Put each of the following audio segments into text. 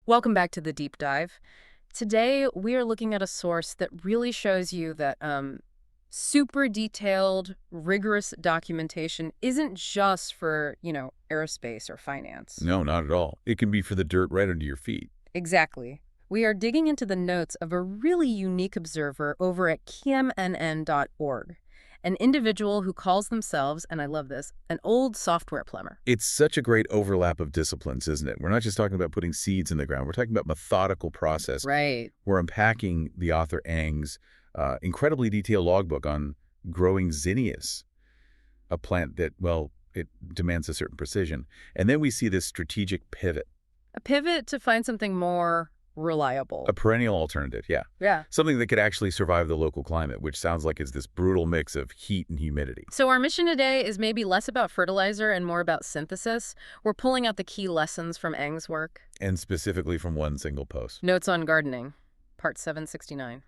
Welcome back to the deep dive. Today, we are looking at a source that really shows you that super detailed, rigorous documentation isn't just for, aerospace or finance. No, not at all. It can be for the dirt right under your feet. Exactly. We are digging into the notes of a really unique observer over at kmnn.org, an individual who calls themselves, and I love this, an old software plumber. It's such a great overlap of disciplines, isn't it? We're not just talking about putting seeds in the ground. We're talking about methodical process. Right. We're unpacking the author Ang's incredibly detailed logbook on growing zinnias, a plant that, well, it demands a certain precision. And then we see this strategic pivot. A pivot to find something more reliable. A perennial alternative, yeah. Yeah. Something that could actually survive the local climate, which sounds like it's this brutal mix of heat and humidity. So our mission today is maybe less about fertilizer and more about synthesis. We're pulling out the key lessons from Ang's work. And specifically from one single post. Notes on gardening, part 769.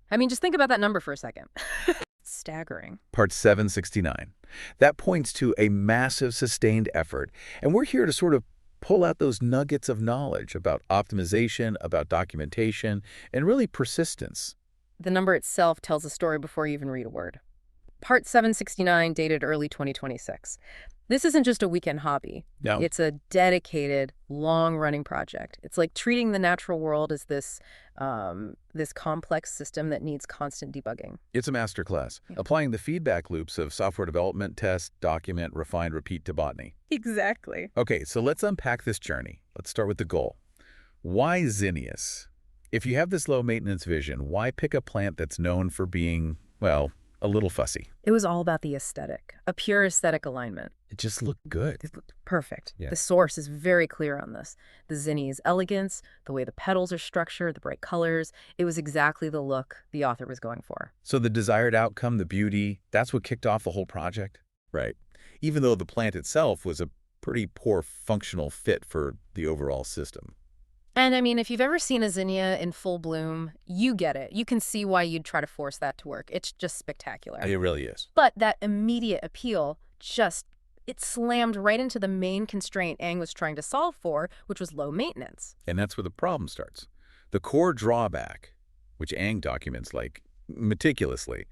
I mean, just think about that number for a second. It's staggering. Part 769. That points to a massive sustained effort, and we're here to sort of pull out those nuggets of knowledge about optimization, about documentation, and really persistence. The number itself tells a story before you even read a word. Part 769, dated early 2026. This isn't just a weekend hobby. No. It's a dedicated, long-running project. It's like treating the natural world as this complex system that needs constant debugging. It's a masterclass, applying the feedback loops of software development, test, document, refine, repeat to botany. Exactly. Okay, so let's unpack this journey. Let's start with the goal. Why zinnias? If you have this low-maintenance vision, why pick a plant that's known for being, well, a little fussy? It was all about the aesthetic, a pure aesthetic alignment. It just looked good. It looked perfect. Yeah. The source is very clear on this. The zinnia's elegance, the way the petals are structured, the bright colors, it was exactly the look the author was going for. So the desired outcome, the beauty, that's what kicked off the whole project? Right. Even though the plant itself was a pretty poor functional fit for the overall system. And I mean, if you've ever seen a zinnia in full bloom, you get it. You can see why you'd try to force that to work. It's just spectacular. It really is. But that immediate appeal it slammed right into the main constraint Ang was trying to solve for, which was low maintenance. And that's where the problem starts. The core drawback, which Ang documents like meticulously,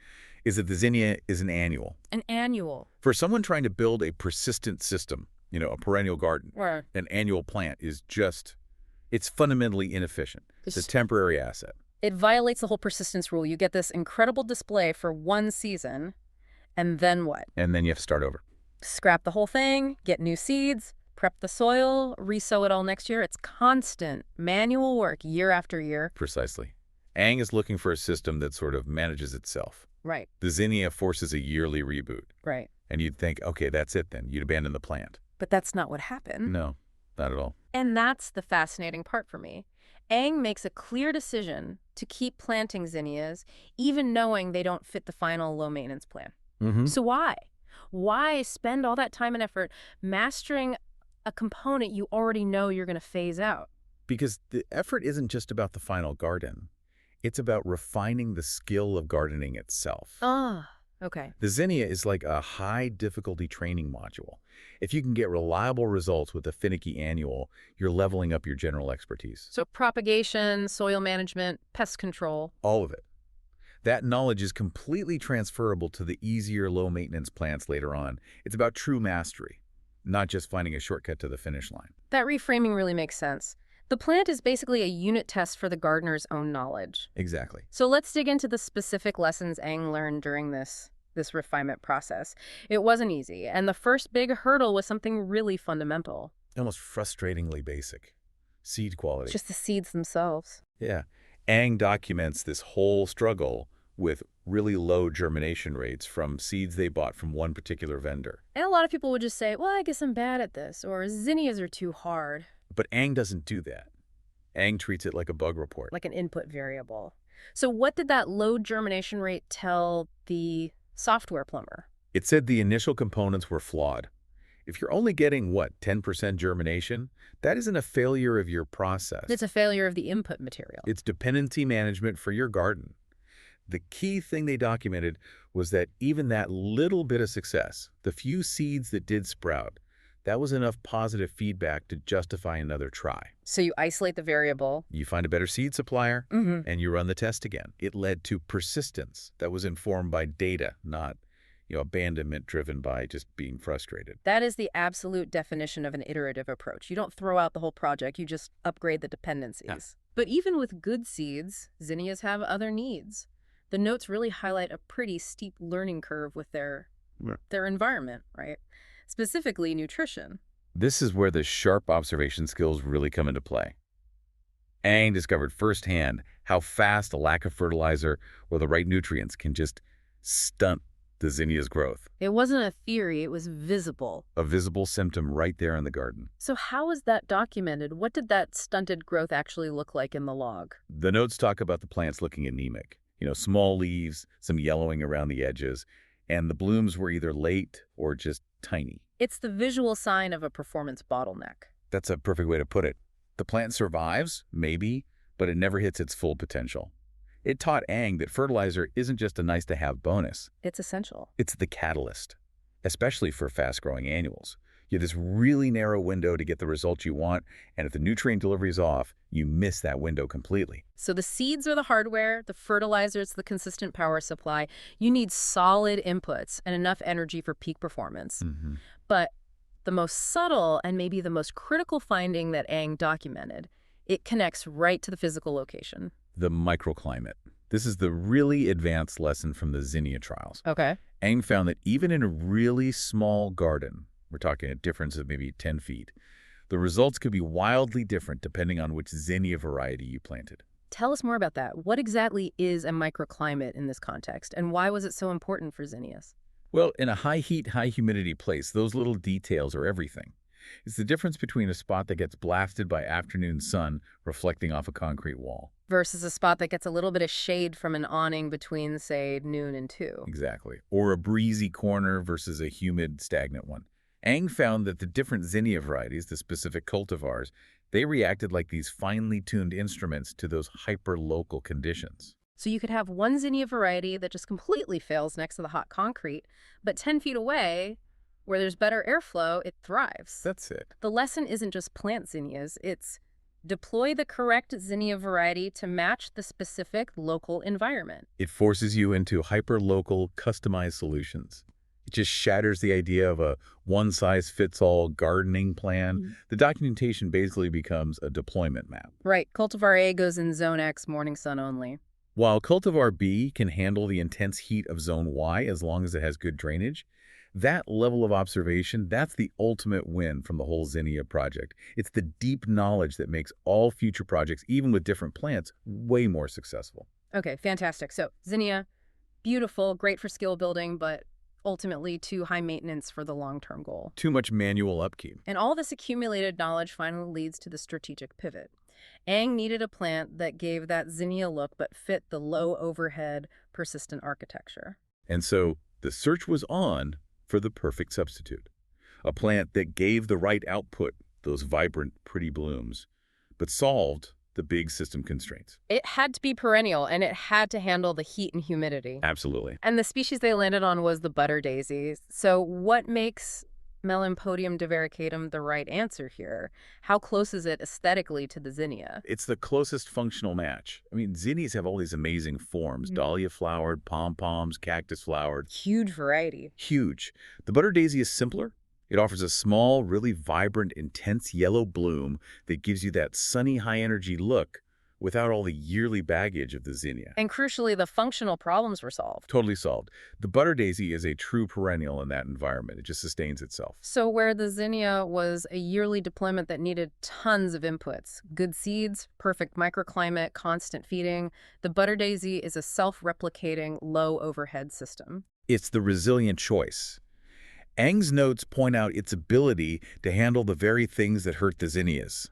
is that the zinnia is an annual. An annual. For someone trying to build a persistent system, a perennial garden, Right. an annual plant is just, it's fundamentally inefficient. It's a temporary asset. It violates the whole persistence rule. You get this incredible display for one season, and then what? And then you have to start over. Scrap the whole thing, get new seeds, prep the soil, resow it all next year. It's constant manual work year after year. Precisely. Ang is looking for a system that sort of manages itself. Right. The zinnia forces a yearly reboot. Right. And you'd think, okay, that's it then. You'd abandon the plant. But that's not what happened. No, not at all. And that's the fascinating part for me. Ang makes a clear decision to keep planting zinnias, even knowing they don't fit the final low-maintenance plan. So why? Why spend all that time and effort mastering a component you already know you're going to phase out? Because the effort isn't just about the final garden. It's about refining the skill of gardening itself. Ah, okay. The zinnia is like a high-difficulty training module. If you can get reliable results with a finicky annual, you're leveling up your general expertise. So propagation, soil management, pest control. All of it. That knowledge is completely transferable to the easier low-maintenance plants later on. It's about true mastery, not just finding a shortcut to the finish line. That reframing really makes sense. The plant is basically a unit test for the gardener's own knowledge. Exactly. So let's dig into the specific lessons Ang learned during this refinement process. It wasn't easy, and the first big hurdle was something really fundamental. Almost frustratingly basic. Seed quality. Just the seeds themselves. Yeah. Ang documents this whole struggle with really low germination rates from seeds they bought from one particular vendor. And a lot of people would just say, well, I guess I'm bad at this, or zinnias are too hard. But Ang doesn't do that. Ang treats it like a bug report. Like an input variable. So what did that low germination rate tell the software plumber? It said the initial components were flawed. If you're only getting, 10% germination, that isn't a failure of your process. It's a failure of the input material. It's dependency management for your garden. The key thing they documented was that even that little bit of success, the few seeds that did sprout, That was enough positive feedback to justify another try. So you isolate the variable. You find a better seed supplier, and you run the test again. It led to persistence that was informed by data, not abandonment driven by just being frustrated. That is the absolute definition of an iterative approach. You don't throw out the whole project, you just upgrade the dependencies. Yeah. But even with good seeds, zinnias have other needs. The notes really highlight a pretty steep learning curve with their environment, right? Specifically, nutrition. This is where the sharp observation skills really come into play. Aang discovered firsthand how fast a lack of fertilizer or the right nutrients can just stunt the zinnia's growth. It wasn't a theory, it was visible. A visible symptom right there in the garden. So how is that documented? What did that stunted growth actually look like in the log? The notes talk about the plants looking anemic. Small leaves, some yellowing around the edges, and the blooms were either late or just tiny. It's the visual sign of a performance bottleneck. That's a perfect way to put it. The plant survives, maybe, but it never hits its full potential. It taught Aang that fertilizer isn't just a nice-to-have bonus. It's essential. It's the catalyst, especially for fast-growing annuals. You have this really narrow window to get the results you want, and if the nutrient delivery is off, you miss that window completely. So the seeds are the hardware, the fertilizer is the consistent power supply. You need solid inputs and enough energy for peak performance. But the most subtle and maybe the most critical finding that Aang documented, it connects right to the physical location. The microclimate. This is the really advanced lesson from the Zinnia trials. Okay. Aang found that even in a really small garden, we're talking a difference of maybe 10 feet, the results could be wildly different depending on which Zinnia variety you planted. Tell us more about that. What exactly is a microclimate in this context, and why was it so important for zinnias? Well, in a high heat, high humidity place, those little details are everything. It's the difference between a spot that gets blasted by afternoon sun reflecting off a concrete wall. Versus a spot that gets a little bit of shade from an awning between, say, noon and 2. Exactly. Or a breezy corner versus a humid, stagnant one. Aang found that the different zinnia varieties, the specific cultivars, they reacted like these finely tuned instruments to those hyper-local conditions. So you could have one zinnia variety that just completely fails next to the hot concrete, but 10 feet away, where there's better airflow, it thrives. That's it. The lesson isn't just plant zinnias, it's deploy the correct zinnia variety to match the specific local environment. It forces you into hyper-local, customized solutions. It just shatters the idea of a one-size-fits-all gardening plan. The documentation basically becomes a deployment map. Right. Cultivar A goes in Zone X, morning sun only. While cultivar B can handle the intense heat of Zone Y as long as it has good drainage, that level of observation, that's the ultimate win from the whole Zinnia project. It's the deep knowledge that makes all future projects, even with different plants, way more successful. Okay, fantastic. So zinnia, beautiful, great for skill building, but ultimately too high maintenance for the long-term goal. Too much manual upkeep. And all this accumulated knowledge finally leads to the strategic pivot. Aang needed a plant that gave that zinnia look but fit the low overhead, persistent architecture. And so the search was on for the perfect substitute. A plant that gave the right output, those vibrant, pretty blooms, but solved the big system constraints. It had to be perennial, and it had to handle the heat and humidity. Absolutely. And the species they landed on was the butter daisy. So what makes Melampodium divaricatum the right answer here? How close is it aesthetically to the zinnia? It's the closest functional match. I mean, zinnias have all these amazing forms. Dahlia-flowered, pom-poms, cactus-flowered. Huge variety. Huge. The butter daisy is simpler. It offers a small, really vibrant, intense yellow bloom that gives you that sunny, high-energy look without all the yearly baggage of the zinnia. And crucially, the functional problems were solved. Totally solved. The butter daisy is a true perennial in that environment. It just sustains itself. So where the zinnia was a yearly deployment that needed tons of inputs, good seeds, perfect microclimate, constant feeding, the butter daisy is a self-replicating, low-overhead system. It's the resilient choice. Aang's notes point out its ability to handle the very things that hurt the zinnias.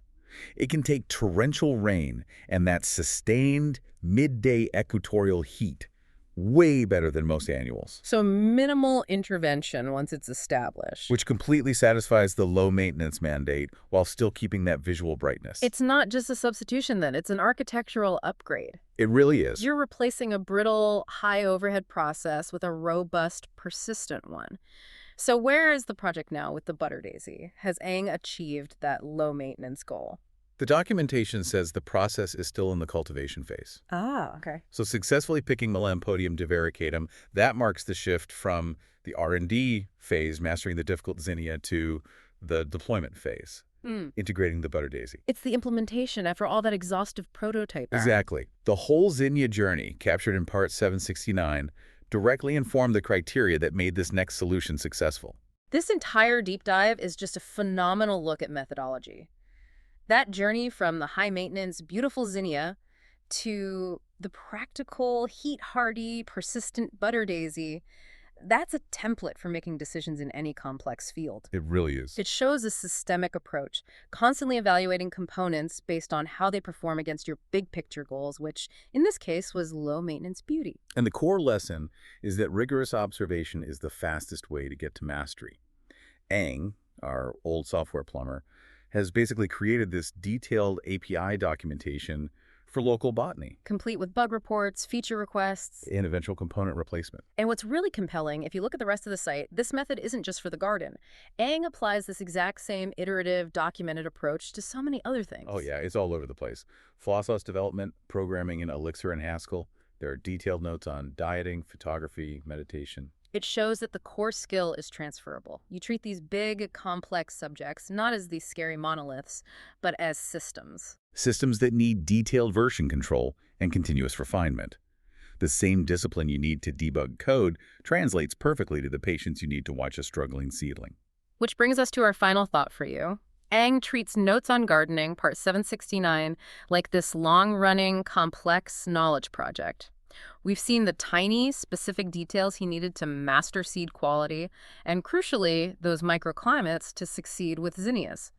It can take torrential rain and that sustained midday equatorial heat way better than most annuals. So minimal intervention once it's established. Which completely satisfies the low maintenance mandate while still keeping that visual brightness. It's not just a substitution then, it's an architectural upgrade. It really is. You're replacing a brittle, high overhead process with a robust, persistent one. So where is the project now with the butter daisy? Has Aang achieved that low maintenance goal? The documentation says the process is still in the cultivation phase. Ah, okay. So successfully picking Melampodium divaricatum, that marks the shift from the R&D phase, mastering the difficult zinnia, to the deployment phase, integrating the butter daisy. It's the implementation after all that exhaustive prototyping. Exactly. The whole zinnia journey, captured in Part 769, directly informed the criteria that made this next solution successful. This entire deep dive is just a phenomenal look at methodology. That journey from the high-maintenance, beautiful zinnia to the practical, heat-hardy, persistent butter daisy, that's a template for making decisions in any complex field. It really is. It shows a systemic approach, constantly evaluating components based on how they perform against your big picture goals, which in this case was low-maintenance beauty. And the core lesson is that rigorous observation is the fastest way to get to mastery. Aang, our old software plumber, has basically created this detailed API documentation for local botany Complete with bug reports, feature requests. and eventual component replacement. And what's really compelling, if you look at the rest of the site, this method isn't just for the garden. Aang applies this exact same iterative, documented approach to so many other things. Oh yeah, it's all over the place. Flaw sauce development, programming in Elixir and Haskell. There are detailed notes on dieting, photography, meditation. It shows that the core skill is transferable. You treat these big, complex subjects not as these scary monoliths, but as systems. Systems that need detailed version control and continuous refinement. The same discipline you need to debug code translates perfectly to the patience you need to watch a struggling seedling. Which brings us to our final thought for you. Aang treats Notes on Gardening, Part 769, like this long-running, complex knowledge project. We've seen the tiny, specific details he needed to master seed quality, and crucially, those microclimates to succeed with zinnias.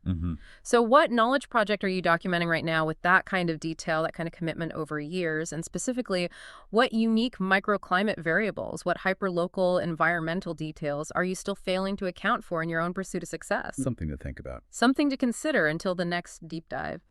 So what knowledge project are you documenting right now with that kind of detail, that kind of commitment over years? And specifically, what unique microclimate variables, what hyperlocal environmental details are you still failing to account for in your own pursuit of success? Something to think about. Something to consider until the next deep dive.